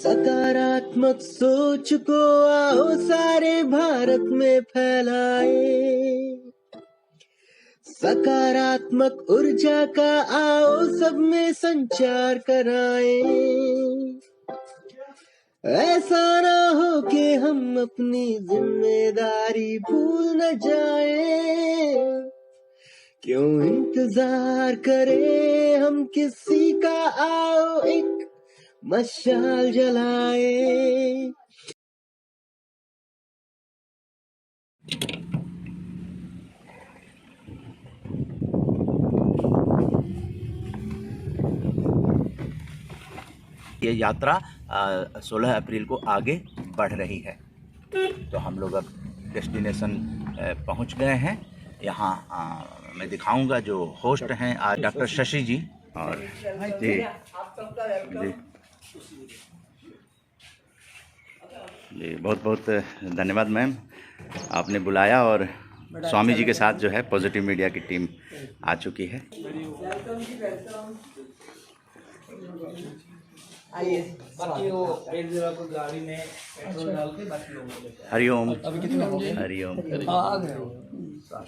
सकारात्मक सोच को आओ सारे भारत में फैलाए, सकारात्मक ऊर्जा का आओ सब में संचार कराए। ऐसा ना हो कि हम अपनी जिम्मेदारी भूल न जाए, क्यों इंतजार करें हम किसी का, आओ एक मशाल जलाए। ये यात्रा 16 अप्रैल को आगे बढ़ रही है। तो हम लोग अब डेस्टिनेशन पहुंच गए हैं। यहाँ मैं दिखाऊंगा जो होस्ट हैं आज डॉक्टर शशि जी। और जी जी बहुत बहुत धन्यवाद मैम, आपने बुलाया और स्वामी जी के साथ जो है पॉजिटिव मीडिया की टीम आ चुकी है। बाकी वो एक जगह को गाड़ी में पेट्रोल डाल के बाकी लोगों को हरिओम। अभी कितने हो गए? हरिओम। आ गए सत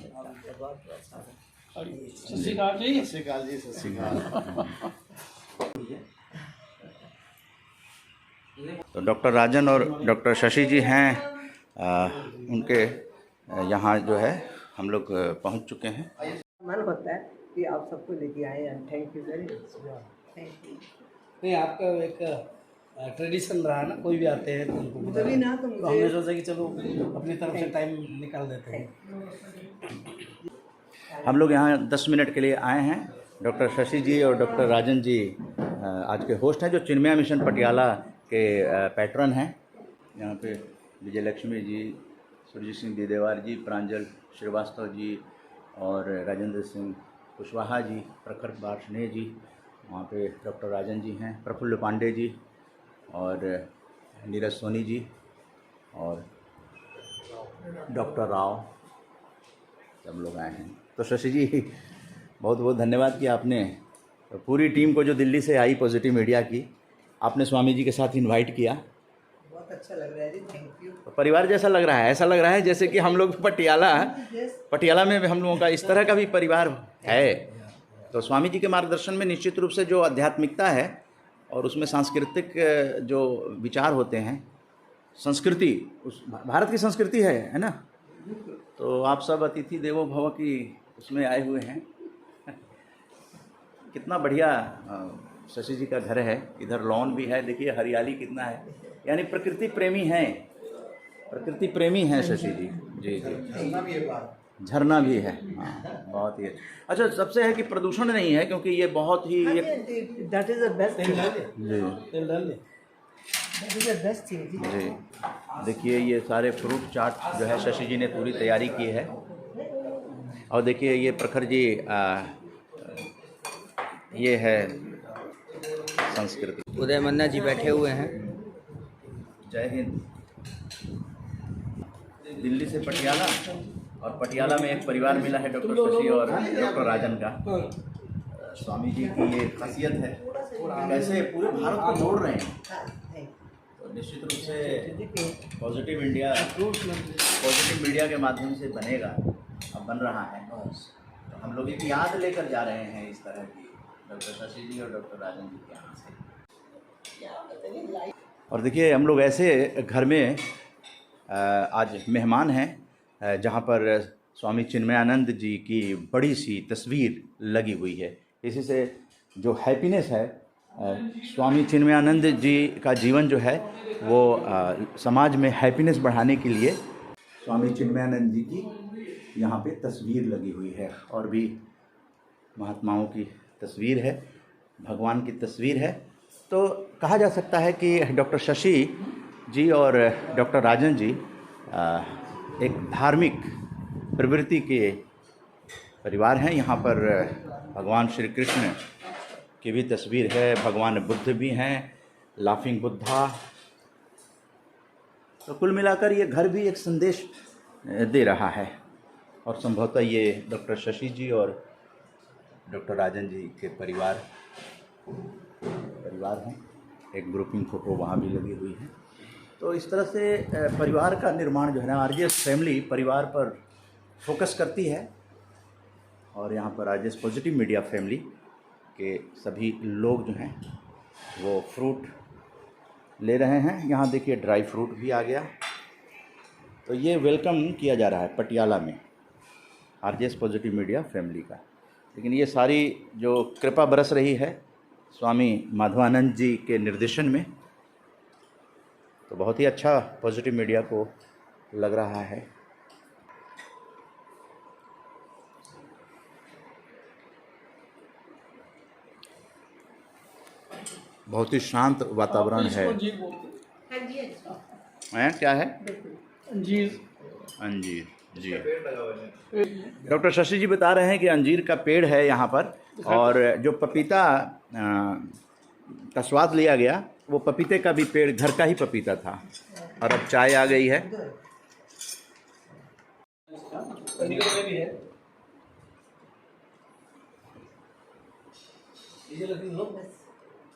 श्री अकाल जी। सत श्री अकाल जी। सत श्री अकाल। तो डॉक्टर राजन और डॉक्टर शशि जी हैं, उनके यहाँ जो है हम लोग पहुँच चुके हैं। मन होता है कि आप सबको लेके आए हैं। Thank you very much. Thank you. नहीं, आपका एक ट्रेडिशन रहा ना, कोई भी आते हैं तो उनको तभी ना तो तो हमने सोचा कि चलो अपनी तरफ से टाइम निकाल देते हैं। हम लोग यहाँ 10 मिनट के लिए आए हैं। डॉक्टर शशि जी और डॉक्टर राजन जी आज के होस्ट हैं, जो चिन्मया मिशन पटियाला के पैट्रन हैं। यहाँ पे विजय लक्ष्मी जी, सुरजीत सिंह देदेवार जी, प्रांजल श्रीवास्तव जी और राजेंद्र सिंह कुशवाहा जी, प्रखर बार्ष्णेय जी, वहाँ पे डॉक्टर राजन जी हैं, प्रफुल्ल पांडे जी और नीरज सोनी जी और डॉक्टर राव, सब लोग आए हैं। तो शशि जी बहुत बहुत धन्यवाद कि आपने पूरी टीम को जो दिल्ली से आई पॉजिटिव मीडिया की, आपने स्वामी जी के साथ इनवाइट किया। बहुत अच्छा लग रहा है जी। Thank you. तो परिवार जैसा लग रहा है, ऐसा लग रहा है जैसे कि हम लोग पटियाला में हम लोगों का इस तरह का भी परिवार है। तो स्वामी जी के मार्गदर्शन में निश्चित रूप से जो आध्यात्मिकता है और उसमें सांस्कृतिक जो विचार होते हैं, संस्कृति, उस भारत की संस्कृति है ना। तो आप सब अतिथि देवो भव की उसमें आए हुए हैं। कितना बढ़िया शशि जी का घर है, इधर लॉन भी है, देखिए हरियाली कितना है, यानी प्रकृति प्रेमी हैं, प्रकृति प्रेमी हैं शशि जी। जी जी, झरना भी है। हाँ, बहुत ही अच्छा। सबसे है कि प्रदूषण नहीं है, क्योंकि ये बहुत ही that is the best thing जी that is the best thing जी। देखिए ये सारे फ्रूट चाट जो है शशि जी ने पूरी तैयारी की है। और देखिए ये प्रखर जी, ये है संस्कृति। उदय मन्ना जी बैठे हुए हैं। जय हिंद। दिल्ली से पटियाला, और पटियाला में एक परिवार मिला है डॉक्टर शशि और डॉक्टर राजन का। स्वामी जी की ये खासियत है, कैसे पूरे भारत को जोड़ रहे हैं। तो निश्चित रूप से पॉजिटिव मीडिया के माध्यम से बनेगा, अब बन रहा है। तो हम लोग एक याद लेकर जा रहे हैं इस तरह की, डॉक्टर शशि जी और डॉक्टर राजन जी के यहाँ से। और देखिए हम लोग ऐसे घर में आज मेहमान हैं जहाँ पर स्वामी चिन्मयानंद जी की बड़ी सी तस्वीर लगी हुई है। इसी से जो हैप्पीनेस है, स्वामी चिन्मयानंद जी का जीवन जो है वो समाज में हैप्पीनेस बढ़ाने के लिए स्वामी चिन्मयानंद जी की यहाँ पे तस्वीर लगी हुई है। और भी महात्माओं की तस्वीर है, भगवान की तस्वीर है। तो कहा जा सकता है कि डॉक्टर शशि जी और डॉक्टर राजन जी एक धार्मिक प्रवृत्ति के परिवार हैं। यहाँ पर भगवान श्री कृष्ण की भी तस्वीर है, भगवान बुद्ध भी हैं, लाफिंग बुद्धा। तो कुल मिलाकर ये घर भी एक संदेश दे रहा है। और संभवतः ये डॉक्टर शशि जी और डॉक्टर राजन जी के परिवार हैं। एक ग्रुपिंग फ़ोटो वहाँ भी लगी हुई है। तो इस तरह से परिवार का निर्माण जो है ना, आरजेएस फैमिली परिवार पर फोकस करती है। और यहाँ पर आरजेएस पॉजिटिव मीडिया फैमिली के सभी लोग जो हैं वो फ्रूट ले रहे हैं। यहाँ देखिए ड्राई फ्रूट भी आ गया। तो ये वेलकम किया जा रहा है पटियाला में आरजेएस पॉजिटिव मीडिया फैमिली का। लेकिन ये सारी जो कृपा बरस रही है स्वामी माधवानंद जी के निर्देशन में, तो बहुत ही अच्छा पॉजिटिव मीडिया को लग रहा है। बहुत ही शांत वातावरण है। हैं क्या है? अंजीर। अंजीर जी। डॉक्टर शशि जी बता रहे हैं कि अंजीर का पेड़ है यहाँ पर, और जो पपीता का स्वाद लिया गया वो पपीते का भी पेड़, घर का ही पपीता था। और अब चाय आ गई है।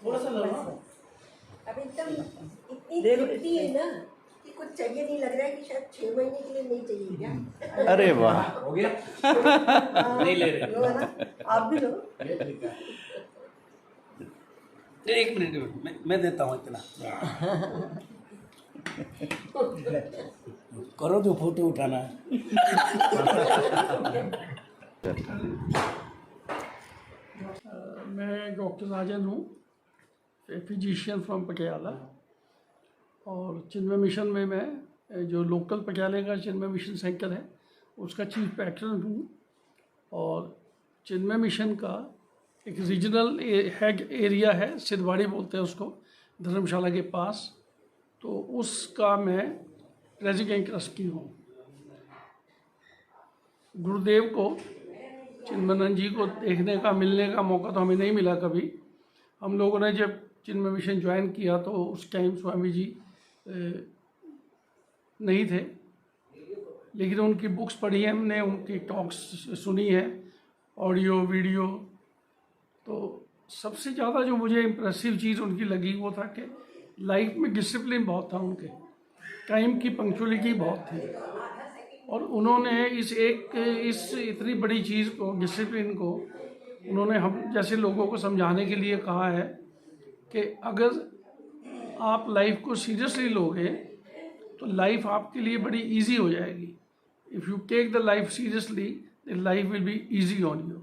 थोड़ा सा अब एकदम इतनी खट्टी है ना कि कुछ चाहिए नहीं, लग रहा है कि शायद 6 महीने के लिए नहीं चाहिए क्या? अरे वाह, हो गया। नहीं ले रहे लो है ना, आप भी लो। एक मिनट मैं देता हूँ इतना। करो जो फोटो उठाना है। मैं डॉक्टर राजन हूँ, ए फिजिशियन फ्रॉम पटियाला। और चिन्मय मिशन में मैं जो लोकल पटियाले का चिन्मय मिशन सेंटर है उसका चीफ पैटर्न हूँ। और चिन्मय मिशन का एक रीजनल हेड एरिया है, सिद्धवाड़ी बोलते हैं उसको, धर्मशाला के पास। तो उसका मैं प्रेसिडेंट ट्रस्टी हूँ। गुरुदेव को, चिन्मयानंद जी को देखने का, मिलने का मौका तो हमें नहीं मिला कभी। हम लोगों ने जब चिन्मय मिशन ज्वाइन किया तो उस टाइम स्वामी जी नहीं थे, लेकिन उनकी बुक्स पढ़ी है हमने, उनकी टॉक्स सुनी है, ऑडियो वीडियो। तो सबसे ज़्यादा जो मुझे इम्प्रेसिव चीज़ उनकी लगी वो था कि लाइफ में डिसिप्लिन बहुत था उनके, टाइम की पंक्चुअलिटी बहुत थी। और उन्होंने इस इतनी बड़ी चीज़ को, डिसिप्लिन को, उन्होंने हम जैसे लोगों को समझाने के लिए कहा है कि अगर आप लाइफ को सीरियसली लोगे तो लाइफ आपके लिए बड़ी इजी हो जाएगी। If you take the life seriously the life will be easy on you.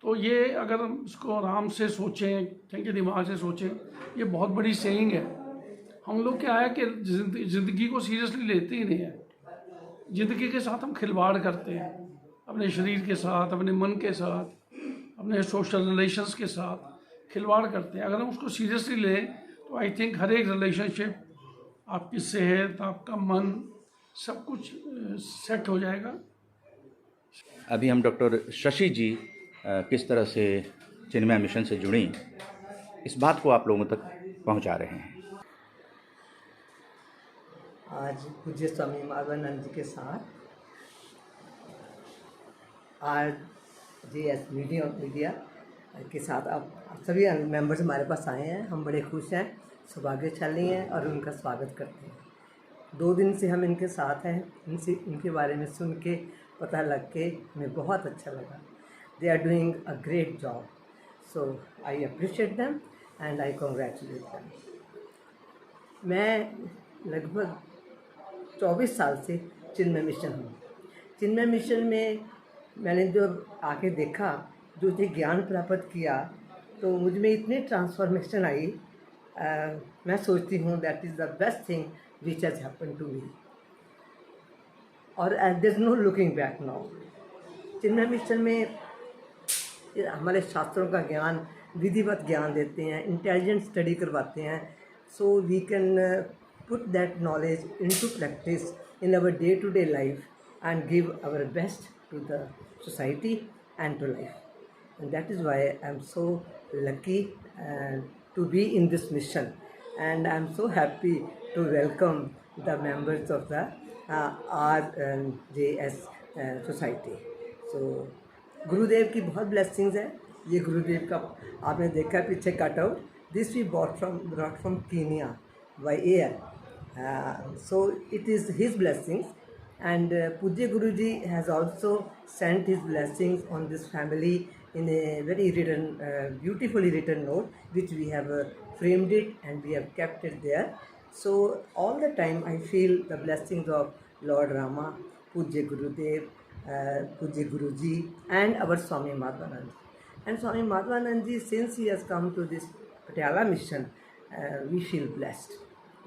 तो ये अगर हम इसको आराम से सोचें, ठंडे दिमाग से सोचें, ये बहुत बड़ी सेइंग है। हम लोग क्या है कि ज़िंदगी को सीरियसली लेते ही नहीं है। ज़िंदगी के साथ हम खिलवाड़ करते हैं, अपने शरीर के साथ, अपने मन के साथ, अपने सोशल रिलेशंस के साथ खिलवाड़ करते हैं। अगर हम उसको सीरियसली लें तो आई थिंक हर एक रिलेशनशिप, आपकी सेहत, आपका मन, सब कुछ सेट हो जाएगा। अभी हम डॉक्टर शशि जी किस तरह से चिन्मय मिशन से जुड़ी, इस बात को आप लोगों तक पहुंचा रहे हैं। आज पूज्य स्वामी माधवानंद जी के साथ आज आरजेएस मीडिया के साथ आप सभी मेंबर्स हमारे पास आए हैं। हम बड़े खुश हैं, सौभाग्यशाली हैं और उनका स्वागत करते हैं। 2 दिन से हम इनके साथ हैं, इनके बारे में सुन के, पता लग के हमें बहुत अच्छा लगा। They are doing a great job, so I appreciate them and I congratulate them. मैं लगभग 24 साल से चिन्मय मिशन हूँ। चिन्मय मिशन में मैंने जो आके देखा, जो ज्ञान प्राप्त किया, तो मुझ में इतनी ट्रांसफॉर्मेशन आई। मैं सोचती हूँ that is the best thing which has happen to me, और there is no looking back now. Chinmaya Mission में हमारे शास्त्रों का ज्ञान, विधिवत ज्ञान देते हैं, इंटेलिजेंट स्टडी करवाते हैं, so we can put that knowledge into practice in our day-to-day life and give our best to the society and to life. And that is why I'm so lucky to be in this mission, and I'm so happy to welcome the members of the RJS society. So गुरुदेव की बहुत blessings है। ये गुरुदेव का आपने देखा पीछे cutout, This we brought from Kenya by air. So it is his blessings, and Pujya Guruji has also sent his blessings on this family in a very beautifully written note, which we have framed it and we have kept it there. So all the time I feel the blessings of Lord Rama, Pujya Gurudev, Pujya Guruji, and our Swami Madhvanand. And Swami Madhvanand ji, since he has come to this Patiala mission, we feel blessed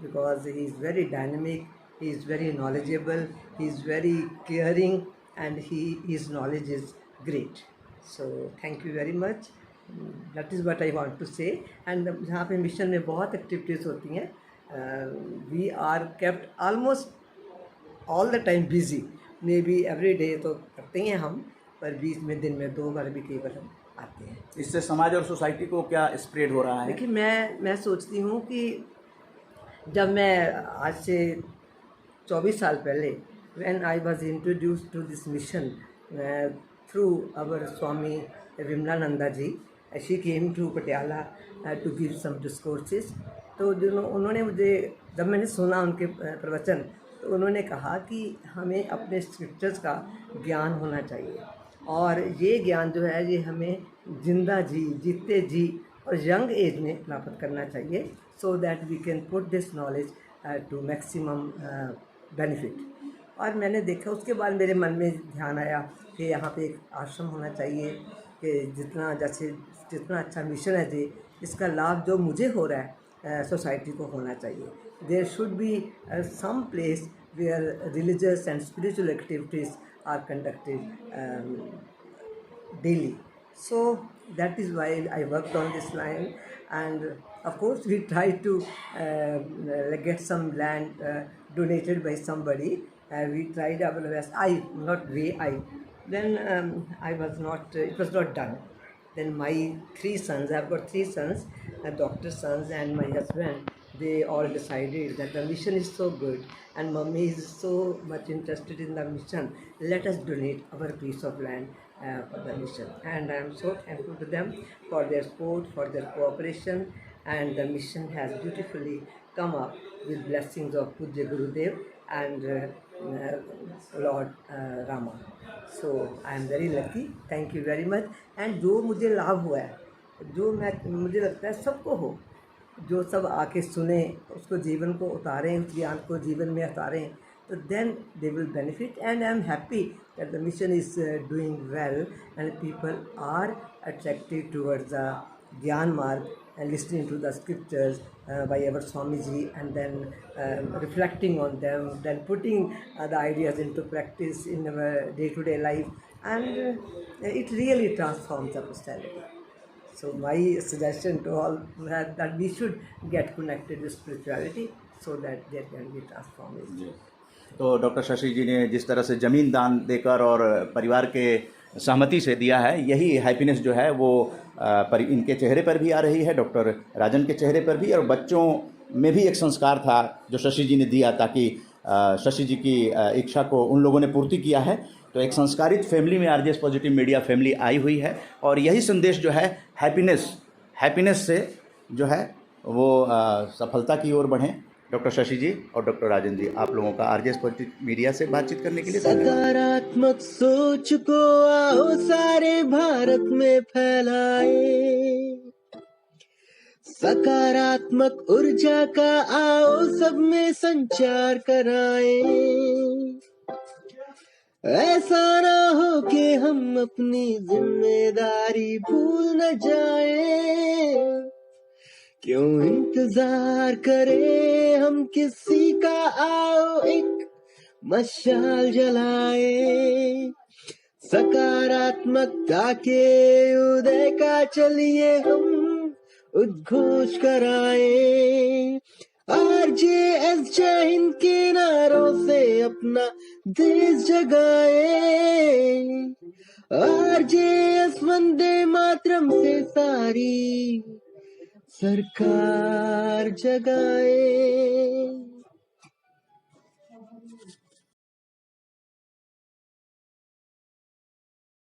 because he is very dynamic, he is very knowledgeable, he is very caring, and his knowledge is great. So thank you very much. That is what I want to say. And यहाँ पे mission में बहुत activities होती हैं. We are kept almost all the time busy. Maybe every day तो करते हैं हम, पर बीच में दिन में 2 बार भी कई बार हम आते हैं. इससे समाज और सोसाइटी को क्या स्प्रेड हो रहा है? देखिए, मैं सोचती हूँ कि जब मैं आज से 24 साल पहले when I was introduced to this mission through our Swami Vimlananda ji, she came to Patiala to give some discourses. तो उन्होंने मुझे, जब मैंने सुना उनके प्रवचन, तो उन्होंने कहा कि हमें अपने स्क्रिप्चर्स का ज्ञान होना चाहिए, और ये ज्ञान जो है ये हमें जीते जी और यंग एज में प्राप्त करना चाहिए, so that we can put this knowledge to maximum benefit. और मैंने देखा, उसके बाद मेरे मन में ध्यान आया कि यहाँ पे एक आश्रम होना चाहिए, कि जितना अच्छा मिशन है जी, इसका लाभ जो मुझे हो रहा है सोसाइटी को होना चाहिए. There should be some place where religious and spiritual activities are conducted daily. So that is why I worked on this line, and of course we tried to get some land donated by somebody. We tried our best. Then I was not, it was not done. Then my 3 sons, I've got 3 sons, doctor's sons, and my husband, they all decided that the mission is so good and Mummy is so much interested in the mission, let us donate our piece of land for the mission. And I am so thankful to them for their support, for their cooperation, and the mission has beautifully come up with blessings of Pujya Gurudev and Lord Rama. So I am very lucky. Thank you very much. And जो मुझे लाभ हुआ है, मुझे लगता है सबको हो, जो सब आके सुने, उसको जीवन को उतारें, उस ज्ञान को जीवन में उतारें, तो then they will benefit. And I am happy that the mission is doing well and people are attracted towards the Gyan Marg and listening to the scriptures by our Swamiji, and then reflecting on them, then putting the ideas into practice in our day-to-day life, and it really transforms the personality. So my suggestion to all that we should get connected with spirituality so that there can be transformation. तो doctor Shashi जी ने जिस तरह से ज़मीन दान देकर और परिवार के सहमति से दिया है, यही हैप्पीनेस जो है वो इनके चेहरे पर भी आ रही है, डॉक्टर राजन के चेहरे पर भी, और बच्चों में भी एक संस्कार था जो शशि जी ने दिया, ताकि शशि जी की इच्छा को उन लोगों ने पूर्ति किया है. तो एक संस्कारित फैमिली में RJS positive media family I हुई है, और यही संदेश जो है हैप्पीनेस से जो है वो सफलता की ओर बढ़ें. डॉक्टर शशि जी और डॉक्टर राजन जी, आप लोगों का आरजेएस पॉजिटिव मीडिया से बातचीत करने के लिए सकारात्मक सोच को आओ सारे भारत में फैलाए, सकारात्मक ऊर्जा का आओ सब में संचार कराए. ऐसा ना हो कि हम अपनी जिम्मेदारी भूल न जाए, क्यों इंतजार करें हम किसी का, आओ एक मशाल जलाए. सकारात्मकता के उदय का चलिए हम उद्घोष कराए. आरजेएस जय हिंद के नारों से अपना देश जगाए, आरजेएस वंदे मातरम से सारी सरकार जगाए.